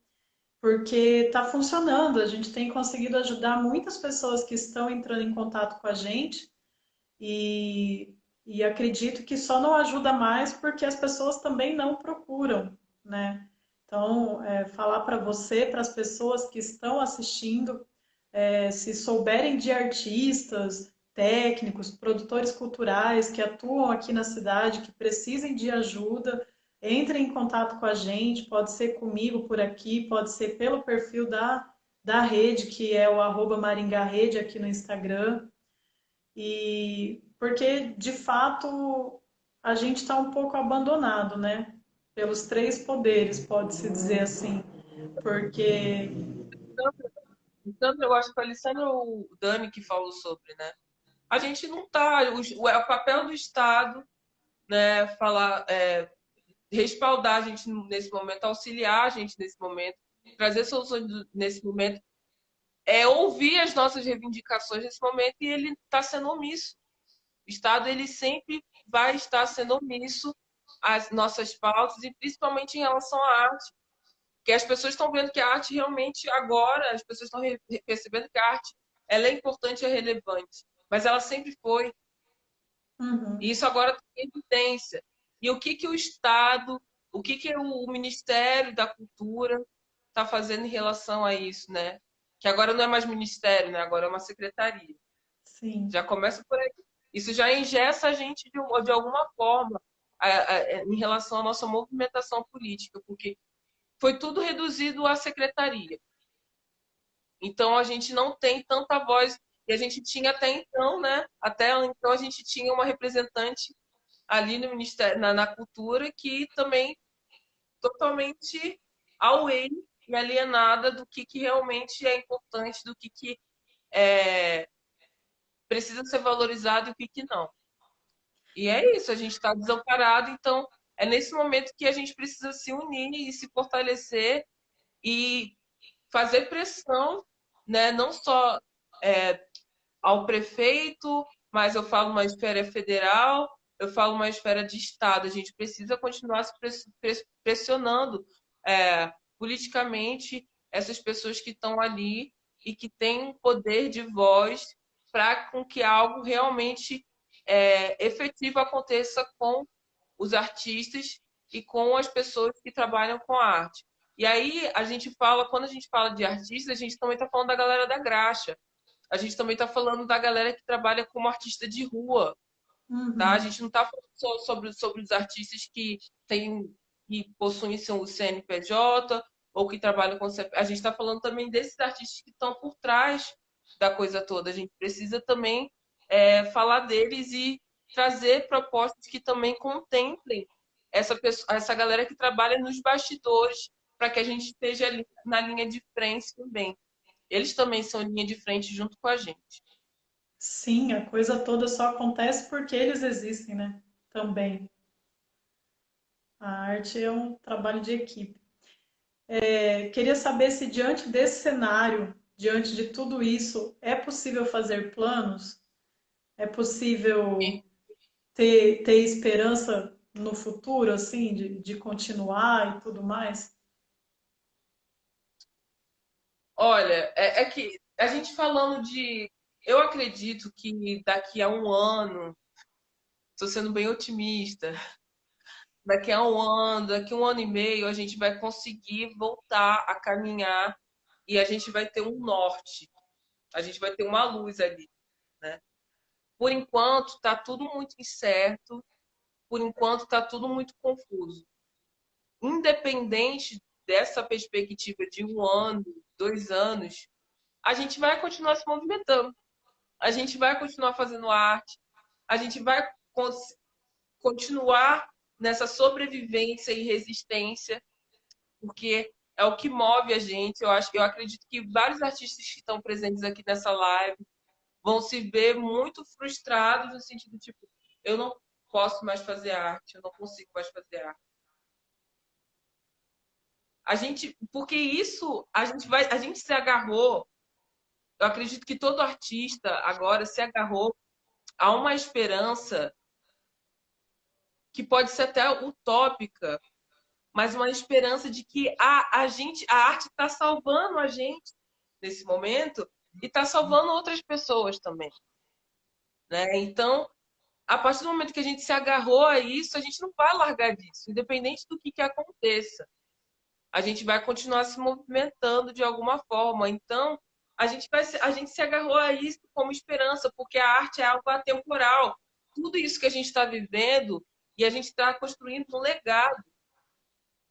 B: porque está funcionando. A gente tem conseguido ajudar muitas pessoas que estão entrando em contato com a gente e, e acredito que só não ajuda mais porque as pessoas também não procuram, né? Então, falar para você, para as pessoas que estão assistindo, se souberem de artistas, técnicos, produtores culturais que atuam aqui na cidade, que precisem de ajuda, entrem em contato com a gente, pode ser comigo por aqui, pode ser pelo perfil da rede, que é o @Maringá Rede aqui no Instagram. E porque de fato a gente está um pouco abandonado, né? Pelos três poderes, pode-se dizer assim. Porque
A: Então, eu acho que foi a Alessandra ou o Dani que falou sobre, né? A gente não está. É o papel do Estado, né? Falar, respaldar a gente nesse momento, auxiliar a gente nesse momento, trazer soluções nesse momento, ouvir as nossas reivindicações nesse momento e ele está sendo omisso. O Estado ele sempre vai estar sendo omisso às nossas pautas e principalmente em relação à arte, que as pessoas estão vendo que a arte realmente agora as pessoas estão percebendo que a arte ela é importante e é relevante, mas ela sempre foi. E
B: uhum,
A: isso agora tem evidência. E o que o Estado, o que o Ministério da Cultura está fazendo em relação a isso, né? Que agora não é mais ministério, né? Agora é uma secretaria.
B: sim.
A: Já começa por aí. Isso já engessa a gente de alguma forma em relação à nossa movimentação política, porque foi tudo reduzido à secretaria. Então a gente não tem tanta voz. E a gente tinha até então, né? Até então a gente tinha uma representante ali no Ministério, na Cultura, que também totalmente away e alienada do que realmente é importante, do que é, precisa ser valorizado e o que não. E é isso, a gente está desamparado, então é nesse momento que a gente precisa se unir e se fortalecer e fazer pressão, né? Não só é, ao prefeito, mas eu falo uma esfera federal, eu falo uma esfera de Estado. A gente precisa continuar se pressionando politicamente essas pessoas que estão ali e que têm poder de voz para com que algo realmente efetivo aconteça com os artistas e com as pessoas que trabalham com a arte. E aí a gente fala, quando a gente fala de artistas, a gente também está falando da galera da graxa. A gente também está falando da galera que trabalha como artista de rua, tá? A
B: Uhum.
A: gente não está falando só sobre os artistas que possuem seu CNPJ ou que trabalham com CNPJ. A gente está falando também desses artistas que estão por trás da coisa toda. A gente precisa também falar deles e trazer propostas que também contemplem essa galera que trabalha nos bastidores, para que a gente esteja ali na linha de frente também. Eles também são linha de frente junto com a gente.
B: Sim, a coisa toda só acontece porque eles existem, né? Também. A arte é um trabalho de equipe. Queria saber se diante desse cenário, diante de tudo isso, é possível fazer planos? É possível ter esperança no futuro, assim, de continuar e tudo mais?
A: Olha, é que a gente falando de. Eu acredito que daqui a um ano, estou sendo bem otimista, daqui a um ano, daqui a um ano e meio, a gente vai conseguir voltar a caminhar e a gente vai ter um norte, a gente vai ter uma luz ali, né? Por enquanto, está tudo muito incerto, por enquanto, está tudo muito confuso. Independente dessa perspectiva de um ano, 2 anos, a gente vai continuar se movimentando. A gente vai continuar fazendo arte, a gente vai continuar nessa sobrevivência e resistência, porque é o que move a gente. Eu acredito que vários artistas que estão presentes aqui nessa live vão se ver muito frustrados no sentido tipo, eu não posso mais fazer arte, eu não consigo mais fazer arte. Porque isso a gente se agarrou. Eu acredito que todo artista agora se agarrou a uma esperança que pode ser até utópica, mas uma esperança de que a arte está salvando a gente nesse momento e está salvando outras pessoas também, né? Então, a partir do momento que a gente se agarrou a isso, a gente não vai largar disso, independente do que aconteça. A gente vai continuar se movimentando de alguma forma. Então, a gente se agarrou a isso como esperança, porque a arte é algo atemporal. Tudo isso que a gente está vivendo e a gente está construindo um legado.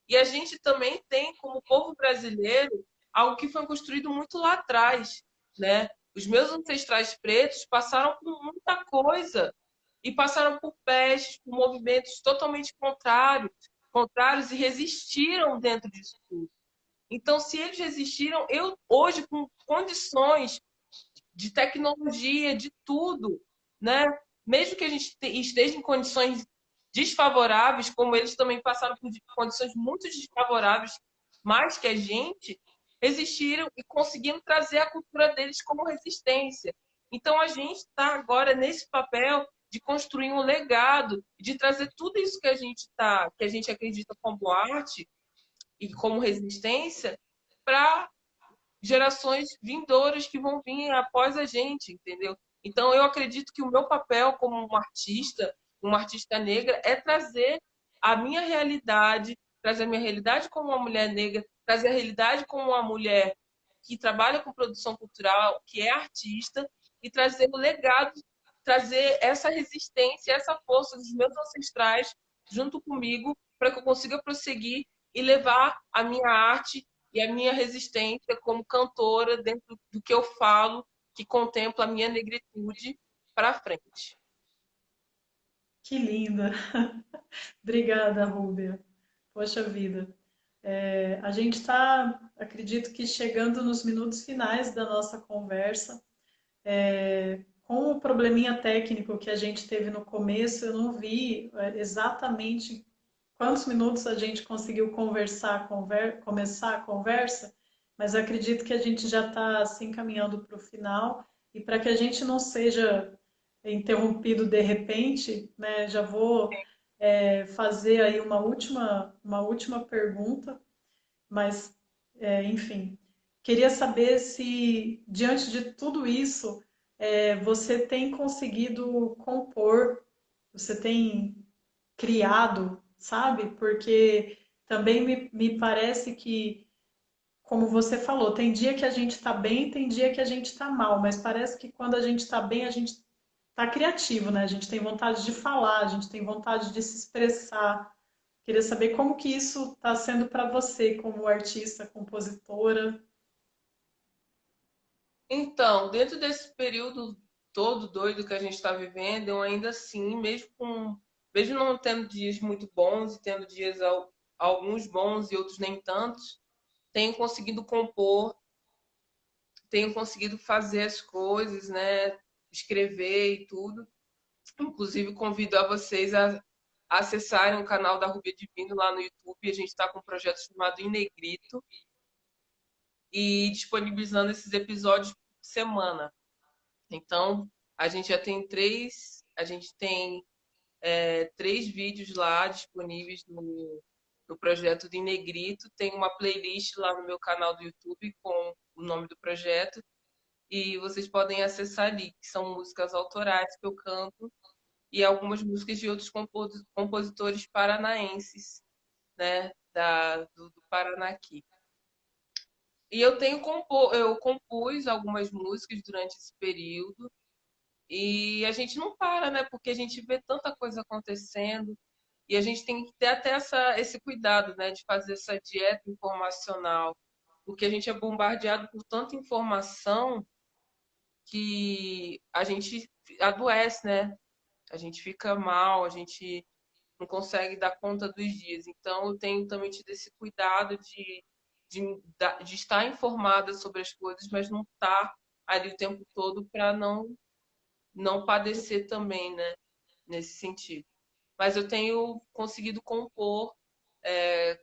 A: E a gente também tem, como povo brasileiro, algo que foi construído muito lá atrás, né? Os meus ancestrais pretos passaram por muita coisa e passaram por pestes, por movimentos totalmente contrários e resistiram dentro disso tudo. Então, se eles resistiram, eu hoje com condições de tecnologia, de tudo, né? Mesmo que a gente esteja em condições desfavoráveis, como eles também passaram por condições muito desfavoráveis, mais que a gente, resistiram e conseguiram trazer a cultura deles como resistência. Então a gente está agora nesse papel de construir um legado, de trazer tudo isso que a gente acredita como arte e como resistência para gerações vindouras que vão vir após a gente, entendeu? Então eu acredito que o meu papel como uma artista negra, é trazer a minha realidade como uma mulher negra, trazer a realidade como uma mulher que trabalha com produção cultural, que é artista, e trazer o legado, trazer essa resistência, essa força dos meus ancestrais junto comigo, para que eu consiga prosseguir e levar a minha arte e a minha resistência como cantora dentro do que eu falo, que contempla a minha negritude, para frente.
B: Que linda! Obrigada, Rúbia. Poxa vida. A gente está, acredito que chegando nos minutos finais da nossa conversa. Com o probleminha técnico que a gente teve no começo, eu não vi exatamente quantos minutos a gente conseguiu começar a conversa, mas acredito que a gente já está se encaminhando para o final. E para que a gente não seja interrompido de repente, né, já vou fazer aí uma última pergunta, mas, enfim, queria saber se, diante de tudo isso, você tem conseguido compor, você tem criado, sabe? Porque também me parece que, como você falou, tem dia que a gente está bem, tem dia que a gente está mal, mas parece que quando a gente está bem, a gente está criativo, né? A gente tem vontade de falar, a gente tem vontade de se expressar. Queria saber como que isso está sendo para você, como artista, compositora.
A: Então, dentro desse período todo doido que a gente está vivendo, eu ainda assim, mesmo não tendo dias muito bons e tendo dias alguns bons e outros nem tantos, tenho conseguido compor, tenho conseguido fazer as coisas, né? Escrever e tudo. Inclusive, convido a vocês a acessarem o canal da Rubia Divino lá no YouTube. A gente está com um projeto chamado Em Negrito e disponibilizando esses episódios por semana. Então, a gente já tem três vídeos lá disponíveis no projeto de Negrito. Tem uma playlist lá no meu canal do YouTube com o nome do projeto e vocês podem acessar ali, que são músicas autorais que eu canto e algumas músicas de outros compositores paranaenses, né, do Paraná aqui. E eu compus algumas músicas durante esse período. E a gente não para, né? Porque a gente vê tanta coisa acontecendo e a gente tem que ter até esse cuidado, né? De fazer essa dieta informacional, porque a gente é bombardeado por tanta informação que a gente adoece, né? A gente fica mal, a gente não consegue dar conta dos dias. Então, eu tenho também tido esse cuidado de estar informada sobre as coisas, mas não estar ali o tempo todo para não padecer também, né? Nesse sentido. Mas eu tenho conseguido compor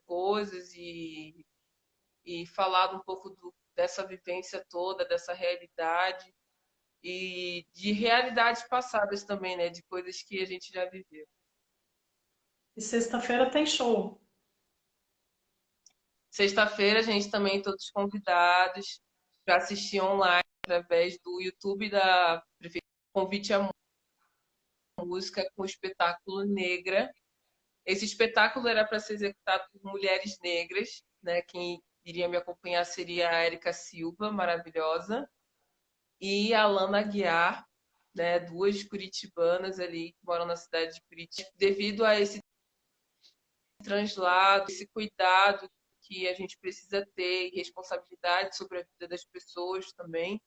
A: coisas e falado um pouco dessa vivência toda, dessa realidade e de realidades passadas também, né? De coisas que a gente já viveu.
B: E sexta-feira tem show.
A: Sexta-feira, a gente também, todos convidados para assistir online através do YouTube da Prefeitura Convite à Música com o espetáculo Negra. Esse espetáculo era para ser executado por mulheres negras, né? Quem iria me acompanhar seria a Érica Silva, maravilhosa, e a Alana Aguiar, né? Duas curitibanas ali que moram na cidade de Curitiba. Devido a esse translado, esse cuidado que a gente precisa ter e responsabilidade sobre a vida das pessoas também,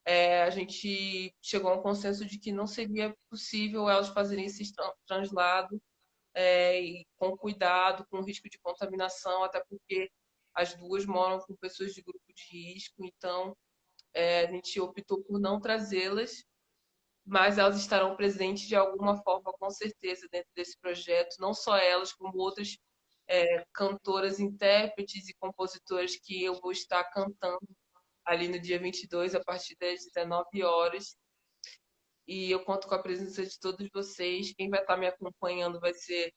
A: a gente chegou a um consenso de que não seria possível elas fazerem esse translado e com cuidado, com risco de contaminação, até porque as duas moram com pessoas de grupo de risco, então a gente optou por não trazê-las, mas elas estarão presentes de alguma forma, com certeza, dentro desse projeto, não só elas, como outras cantoras, intérpretes e compositoras que eu vou estar cantando ali no dia 22, a partir das 19 horas. E eu conto com a presença de todos vocês. Quem vai estar me acompanhando vai ser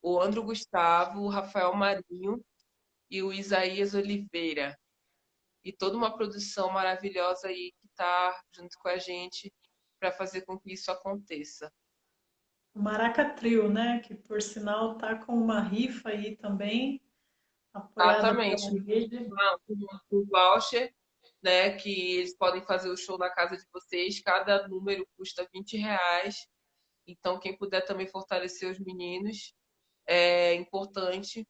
A: o Andro Gustavo, o Rafael Marinho e o Isaías Oliveira. E toda uma produção maravilhosa aí que está junto com a gente para fazer com que isso aconteça.
B: O Maraca Trio, né? Que por sinal tá com uma rifa aí também, apoiada pela
A: Exatamente.
B: rede.
A: Um voucher né? Que eles podem fazer o show na casa de vocês. Cada número custa R$ 20. Então, quem puder também fortalecer os meninos é importante.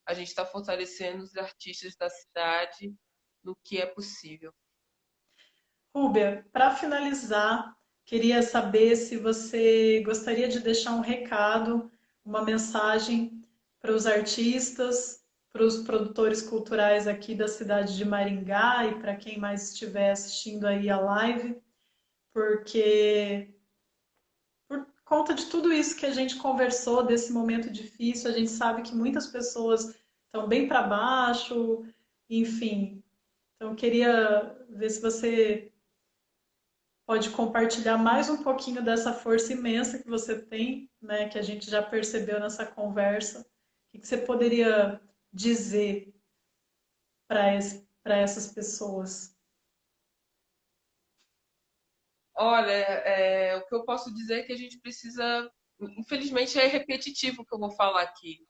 A: A gente está fortalecendo os artistas da cidade no que é possível.
B: Rúbia, para finalizar, queria saber se você gostaria de deixar um recado, uma mensagem para os artistas, para os produtores culturais aqui da cidade de Maringá e para quem mais estiver assistindo aí a live, porque por conta de tudo isso que a gente conversou, desse momento difícil, a gente sabe que muitas pessoas estão bem para baixo, enfim. Então, eu queria ver se você pode compartilhar mais um pouquinho dessa força imensa que você tem, né, que a gente já percebeu nessa conversa. O que você poderia dizer para essas pessoas?
A: Olha, o que eu posso dizer é que a gente precisa. Infelizmente é repetitivo o que eu vou falar aqui,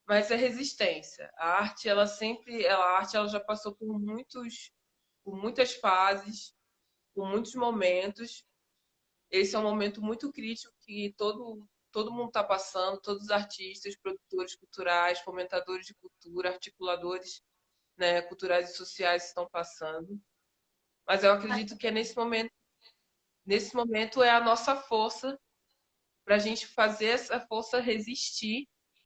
A: mas é resistência. A arte, ela sempre, a arte, ela já passou por muitas fases, por muitos momentos. Esse é um momento muito crítico que todo mundo está passando, todos os artistas, produtores culturais, fomentadores de cultura, articuladores, né, culturais e sociais estão passando. Mas eu acredito que é nesse momento é a nossa força para a gente fazer essa força resistir